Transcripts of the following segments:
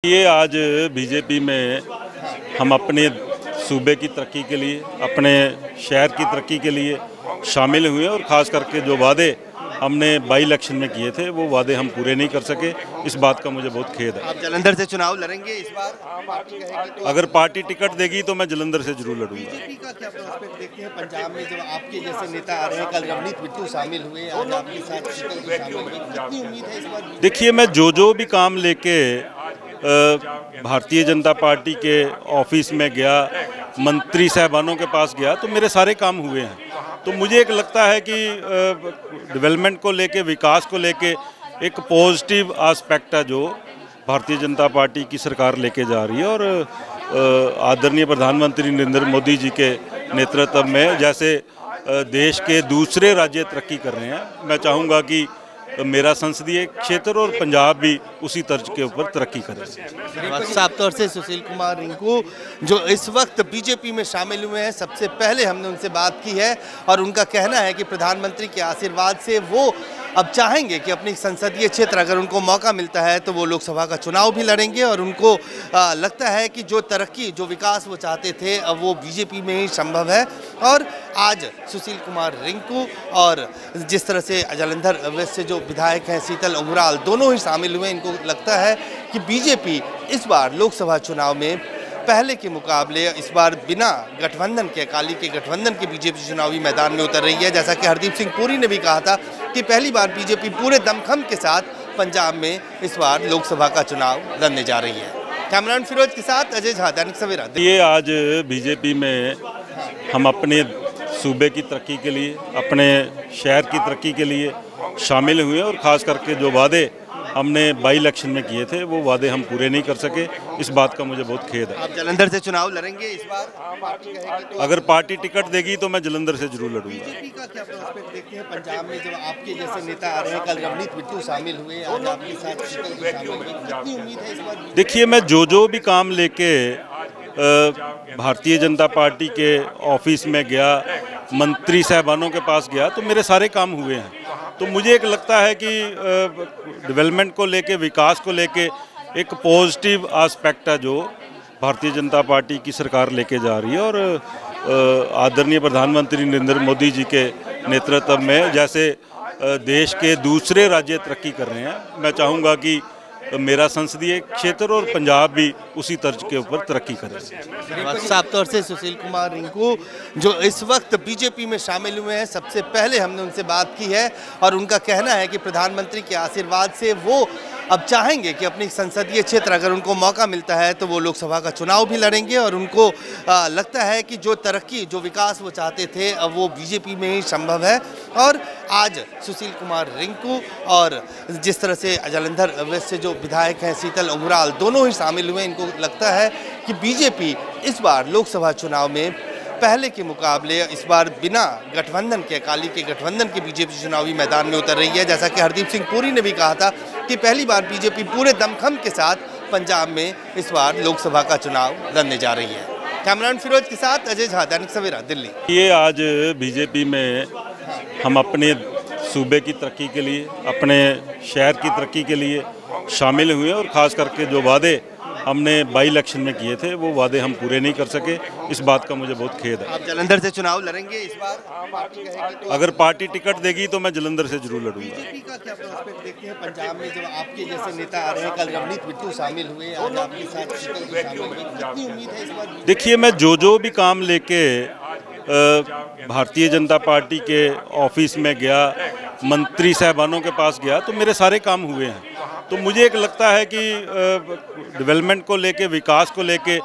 ये आज बीजेपी में हम अपने सूबे की तरक्की के लिए, अपने शहर की तरक्की के लिए शामिल हुए और ख़ास करके जो वादे हमने बाई इलेक्शन में किए थे वो वादे हम पूरे नहीं कर सके। इस बात का मुझे बहुत खेद है। आप जालंधर से चुनाव लड़ेंगे इस बार? पार्टी कहेगी तो अगर पार्टी टिकट देगी तो मैं जालंधर से जरूर लड़ूंगा। बीजेपी का क्या प्रोस्पेक्ट देखते हैं पंजाब में, जब आपके जैसे नेता आ रहे हैं? कल रवनीत बिट्टू शामिल हुए, आज आपके साथ शीतल भी शामिल हुई। कितनी उम्मीद है इस बार? देखिए, मैं जो भी काम लेके भारतीय जनता पार्टी के ऑफिस में गया, मंत्री साहबानों के पास गया, तो मेरे सारे काम हुए हैं। तो मुझे एक लगता है कि डेवलपमेंट को लेके, विकास को लेके एक पॉजिटिव आस्पेक्ट है जो भारतीय जनता पार्टी की सरकार लेके जा रही है। और आदरणीय प्रधानमंत्री नरेंद्र मोदी जी के नेतृत्व में जैसे देश के दूसरे राज्य तरक्की कर रहे हैं, मैं चाहूँगा कि मेरा संसदीय क्षेत्र और पंजाब भी उसी तर्ज के ऊपर तरक्की करे। साफ तौर से सुशील कुमार रिंकू जो इस वक्त बीजेपी में शामिल हुए हैं, सबसे पहले हमने उनसे बात की है और उनका कहना है कि प्रधानमंत्री के आशीर्वाद से वो अब चाहेंगे कि अपनी संसदीय क्षेत्र, अगर उनको मौका मिलता है तो वो लोकसभा का चुनाव भी लड़ेंगे। और उनको लगता है कि जो तरक्की, जो विकास वो चाहते थे, अब वो बीजेपी में ही संभव है। और आज सुशील कुमार रिंकू और जिस तरह से जालंधर वेस्ट से जो विधायक हैं शीतल उमराल, दोनों ही शामिल हुए। इनको लगता है कि बीजेपी इस बार लोकसभा चुनाव में पहले के मुकाबले इस बार बिना गठबंधन के, अकाली के गठबंधन के बीजेपी चुनावी मैदान में उतर रही है। जैसा कि हरदीप सिंह पुरी ने भी कहा था कि पहली बार बीजेपी पूरे दमखम के साथ पंजाब में इस बार लोकसभा का चुनाव लड़ने जा रही है। कैमरामैन फिरोज के साथ अजय झा, दैनिक सवेरा। ये आज बीजेपी में हम अपने सूबे की तरक्की के लिए, अपने शहर की तरक्की के लिए शामिल हुए और ख़ास करके जो वादे हमने बाई इलेक्शन में किए थे वो वादे हम पूरे नहीं कर सके। इस बात का मुझे बहुत खेद है। आप जालंधर से चुनाव लड़ेंगे इस बार? पार्टी कहेगी तो अगर पार्टी टिकट देगी तो मैं जालंधर से जरूर लड़ूंगा। बीजेपी का क्या प्रोस्पेक्ट देखते हैं पंजाब में, जब आपके जैसे नेता आ रहे हैं? कल रवनीत बिट्टू शामिल हुए, आज आपके साथ शीतल भी शामिल हुई। कितनी उम्मीद है इस बार? देखिए, मैं जो भी काम लेके भारतीय जनता पार्टी के ऑफिस में गया, मंत्री साहबानों के पास गया, तो मेरे सारे काम हुए हैं। तो मुझे एक लगता है कि डेवलपमेंट को लेके, विकास को लेके एक पॉजिटिव आस्पेक्ट है जो भारतीय जनता पार्टी की सरकार लेके जा रही है। और आदरणीय प्रधानमंत्री नरेंद्र मोदी जी के नेतृत्व में जैसे देश के दूसरे राज्य तरक्की कर रहे हैं, मैं चाहूँगा कि मेरा संसदीय क्षेत्र और पंजाब भी उसी तर्ज के ऊपर तरक्की करे। साफ तौर से सुशील कुमार रिंकू जो इस वक्त बीजेपी में शामिल हुए हैं, सबसे पहले हमने उनसे बात की है और उनका कहना है कि प्रधानमंत्री के आशीर्वाद से वो अब चाहेंगे कि अपनी संसदीय क्षेत्र, अगर उनको मौका मिलता है तो वो लोकसभा का चुनाव भी लड़ेंगे। और उनको लगता है कि जो तरक्की, जो विकास वो चाहते थे, अब वो बीजेपी में ही संभव है। और आज सुशील कुमार रिंकू और जिस तरह से जालंधर वेस्ट से जो विधायक हैं शीतल उमराल, दोनों ही शामिल हुए। इनको लगता है कि बीजेपी इस बार लोकसभा चुनाव में पहले के मुकाबले इस बार बिना गठबंधन के, अकाली के गठबंधन के बीजेपी चुनावी मैदान में उतर रही है। जैसा कि हरदीप सिंह पुरी ने भी कहा था कि पहली बार बीजेपी पूरे दमखम के साथ पंजाब में इस बार लोकसभा का चुनाव लड़ने जा रही है। कैमरामैन फिरोज के साथ अजय झा, दैनिक सवेरा, दिल्ली। ये आज बीजेपी में हम अपने सूबे की तरक्की के लिए, अपने शहर की तरक्की के लिए शामिल हुए और ख़ास करके जो वादे हमने बाई इलेक्शन में किए थे वो वादे हम पूरे नहीं कर सके। इस बात का मुझे बहुत खेद है। आप जालंधर से चुनाव लड़ेंगे इस बार? पार्टी कहेगी तो अगर पार्टी टिकट देगी तो मैं जालंधर से जरूर लड़ूंगा। बीजेपी का क्या प्रोस्पेक्ट देखते हैं पंजाब में, जब आपके जैसे नेता आ रहे हैं? कल रवनीत बिट्टू शामिल हुए, आज आपके साथ शीतल भी शामिल हुई। कितनी उम्मीद है इस बार? देखिए, मैं जो भी काम लेके भारतीय जनता पार्टी के ऑफिस में गया, मंत्री साहबानों के पास गया, तो मेरे सारे काम हुए हैं। तो मुझे एक लगता है कि डेवलपमेंट को लेके, विकास को लेके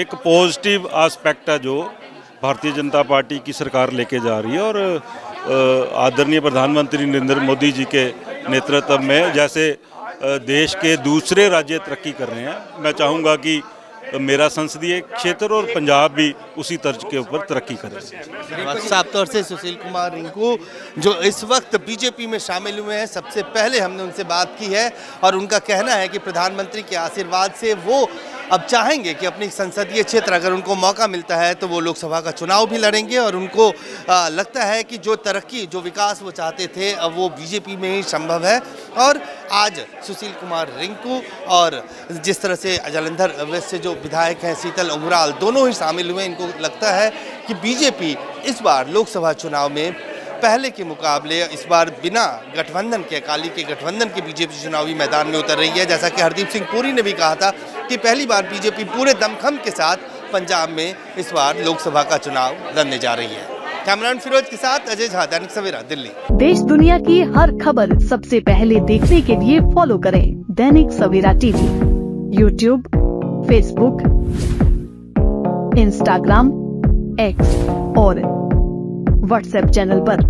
एक पॉजिटिव आस्पेक्ट है जो भारतीय जनता पार्टी की सरकार लेके जा रही है। और आदरणीय प्रधानमंत्री नरेंद्र मोदी जी के नेतृत्व में जैसे देश के दूसरे राज्य तरक्की कर रहे हैं, मैं चाहूँगा कि मेरा संसदीय क्षेत्र और पंजाब भी उसी तर्ज के ऊपर तरक्की करे। साफ तौर से सुशील कुमार रिंकू जो इस वक्त बीजेपी में शामिल हुए हैं, सबसे पहले हमने उनसे बात की है और उनका कहना है कि प्रधानमंत्री के आशीर्वाद से वो अब चाहेंगे कि अपने संसदीय क्षेत्र अगर उनको मौका मिलता है तो वो लोकसभा का चुनाव भी लड़ेंगे और उनको लगता है कि जो तरक्की, जो विकास वो चाहते थे अब वो बीजेपी में ही संभव है। और आज सुशील कुमार रिंकू और जिस तरह से जालंधर वेस्ट से जो विधायक हैं शीतल उंगराल, दोनों ही शामिल हुए। इनको लगता है कि बीजेपी इस बार लोकसभा चुनाव में पहले के मुकाबले इस बार बिना गठबंधन के, अकाली के गठबंधन के बीजेपी चुनावी मैदान में उतर रही है। जैसा कि हरदीप सिंह पुरी ने भी कहा था कि पहली बार बीजेपी पूरे दमखम के साथ पंजाब में इस बार लोकसभा का चुनाव लड़ने जा रही है। कैमरामैन फिरोज के साथ अजय झा, दैनिक सवेरा, दिल्ली। देश दुनिया की हर खबर सबसे पहले देखने के लिए फॉलो करें Dainik Savera TV, YouTube, Facebook, Instagram, X और व्हाट्सएप चैनल पर।